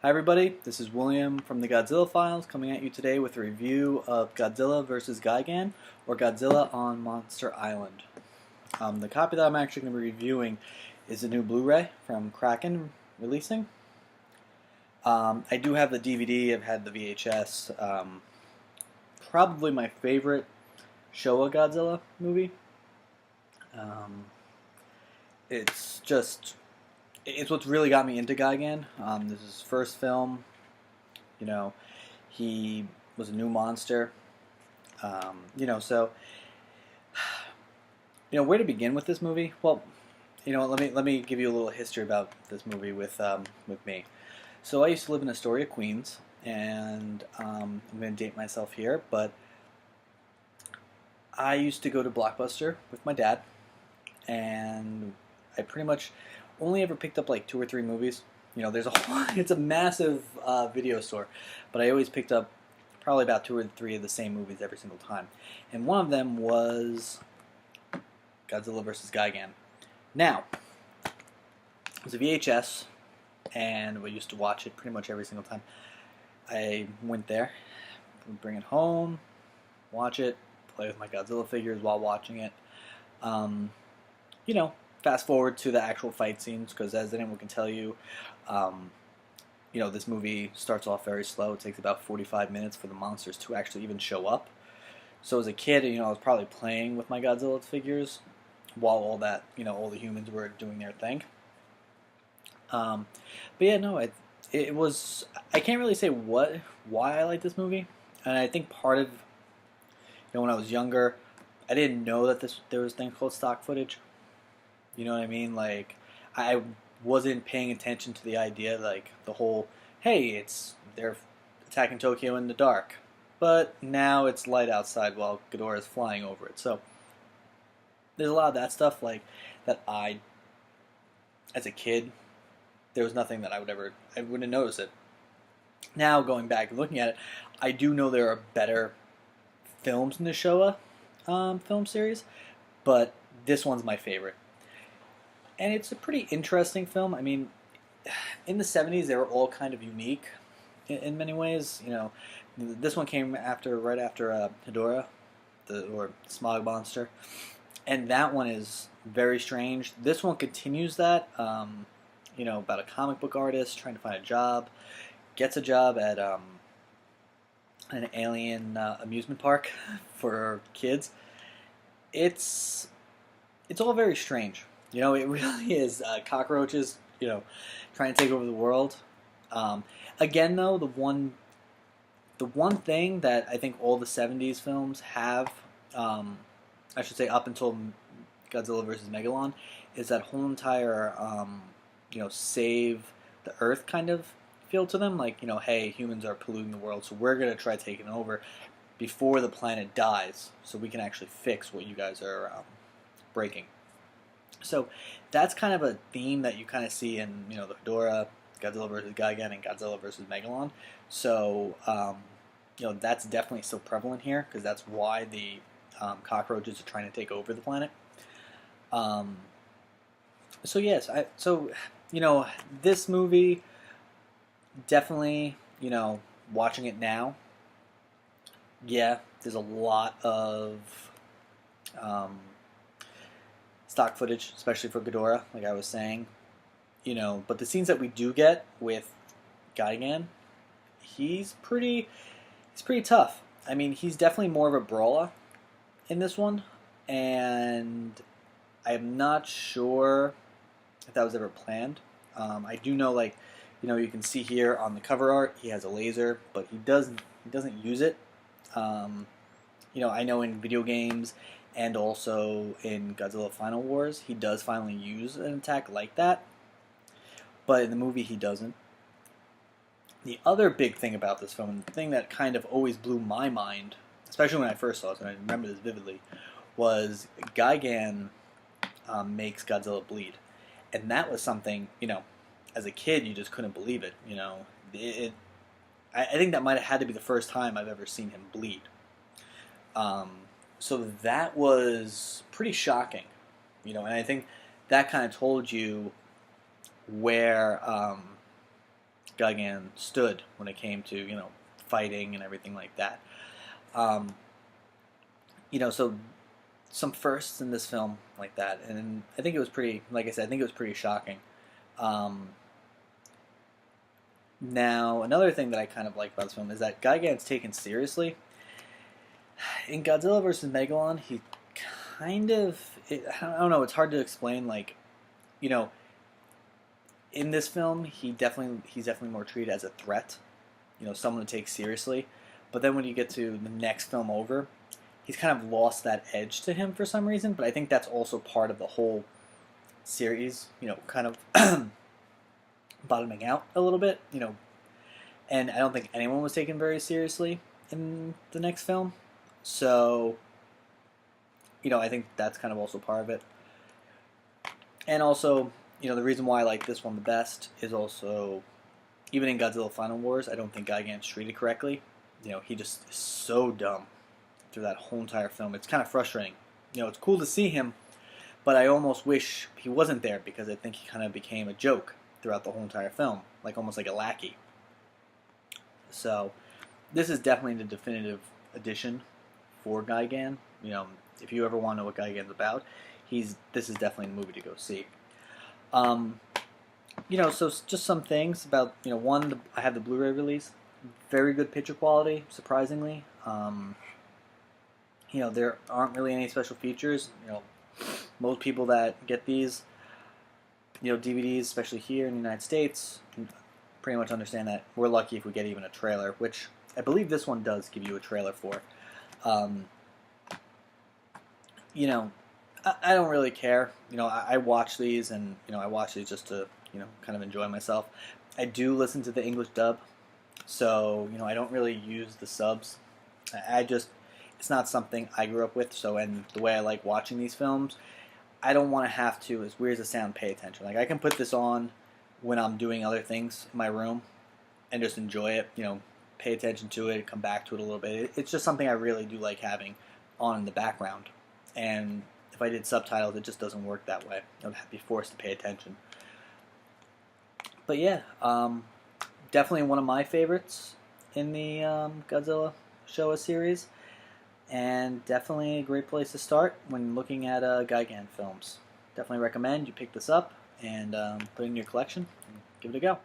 Hi everybody, this is William from the Godzilla Files coming at you today with a review of Godzilla vs. Gigan, or Godzilla on Monster Island. The copy that I'm actually going to be reviewing is a new Blu-ray from Kraken releasing. I do have the DVD, I've had the VHS. Probably my favorite Showa Godzilla movie. It's what's really got me into Gigan. This is his first film. You know, he was a new monster. So where to begin with this movie? Well, let me give you a little history about this movie with me. So I used to live in Astoria, Queens, and I'm going to date myself here, but I used to go to Blockbuster with my dad, and I pretty much only ever picked up like 2 or 3 movies. It's a massive video store, but I always picked up probably about 2 or 3 of the same movies every single time. And one of them was Godzilla vs. Gigan. Now, it was a VHS, and we used to watch it pretty much every single time. I went there, would bring it home, watch it, play with my Godzilla figures while watching it. Fast forward to the actual fight scenes, because as anyone can tell you, this movie starts off very slow. It takes about 45 minutes for the monsters to actually even show up. So as a kid, I was probably playing with my Godzilla figures while all the humans were doing their thing. It was, I can't really say why I like this movie. And I think part of, when I was younger, I didn't know that there was a thing called stock footage. You know what I mean? Like, I wasn't paying attention to the idea, like, the whole, hey, they're attacking Tokyo in the dark. But now it's light outside while Ghidorah's flying over it. So, there's a lot of that stuff, like, that as a kid, there was nothing that I wouldn't notice it. Now, going back and looking at it, I do know there are better films in the Showa film series, but this one's my favorite. And it's a pretty interesting film. I mean, in the 70s, they were all kind of unique in many ways. This one came right after Hedorah, or Smog Monster. And that one is very strange. This one continues that, about a comic book artist trying to find a job. Gets a job at an alien amusement park for kids. It's all very strange. It really is cockroaches, trying to take over the world. Again, though, the one thing that I think all the 70s films have, I should say up until Godzilla vs. Megalon, is that whole entire, save the Earth kind of feel to them. Like, hey, humans are polluting the world, so we're going to try taking over before the planet dies, so we can actually fix what you guys are breaking. So that's kind of a theme that you kind of see in, the Hedorah, Godzilla vs. Gigan, and Godzilla vs. Megalon. So, that's definitely still prevalent here, because that's why the cockroaches are trying to take over the planet. This movie, definitely, watching it now, yeah, there's a lot of stock footage, especially for Ghidorah, like I was saying. But the scenes that we do get with Gigan, he's pretty tough. I mean, he's definitely more of a brawler in this one, and I'm not sure if that was ever planned. I do know, you can see here on the cover art, he has a laser, but he doesn't use it. I know in video games and also in Godzilla Final Wars, he does finally use an attack like that, but in the movie he doesn't. The other big thing about this film, and the thing that kind of always blew my mind, especially when I first saw it, and I remember this vividly, was Gigan makes Godzilla bleed. And that was something, as a kid, you just couldn't believe it. I think that might have had to be the first time I've ever seen him bleed. So that was pretty shocking, and I think that kind of told you where Gigan stood when it came to fighting and everything like that. Um, so some firsts in this film like that, and I think it was pretty. Like I said, I think it was pretty shocking. Um, Now, another thing that I kind of like about this film is that Gigan's taken seriously. In Godzilla vs. Megalon, he kind of, I don't know, it's hard to explain. Like, you know, in this film, he's definitely more treated as a threat, someone to take seriously. But then when you get to the next film over, he's kind of lost that edge to him for some reason. But I think that's also part of the whole series, kind of bottoming out a little bit, and I don't think anyone was taken very seriously in the next film. So, I think that's kind of also part of it. And also, the reason why I like this one the best is also, even in Godzilla Final Wars, I don't think Gigan's treated correctly. He just is so dumb through that whole entire film. It's kind of frustrating. It's cool to see him, but I almost wish he wasn't there because I think he kind of became a joke throughout the whole entire film, like almost like a lackey. So, this is definitely the definitive edition for Gigan. If you ever want to know what Gigan's about, this is definitely the movie to go see. So just some things about, one, I have the Blu-ray release. Very good picture quality, surprisingly. There aren't really any special features. Most people that get these, DVDs, especially here in the United States, pretty much understand that we're lucky if we get even a trailer, which I believe this one does give you a trailer for. I don't really care. I watch these, and I watch these just to kind of enjoy myself. I do listen to the English dub, so I don't really use the subs. It's not something I grew up with. So, and the way I like watching these films, I don't want to have to, as weird as it sounds, pay attention. Like, I can put this on when I'm doing other things in my room and just enjoy it, pay attention to it, come back to it a little bit. It's just something I really do like having on in the background. And if I did subtitles, it just doesn't work that way. I would have to be forced to pay attention. But yeah, definitely one of my favorites in the Godzilla Showa series. And definitely a great place to start when looking at Gigan films. Definitely recommend you pick this up and put it in your collection and give it a go.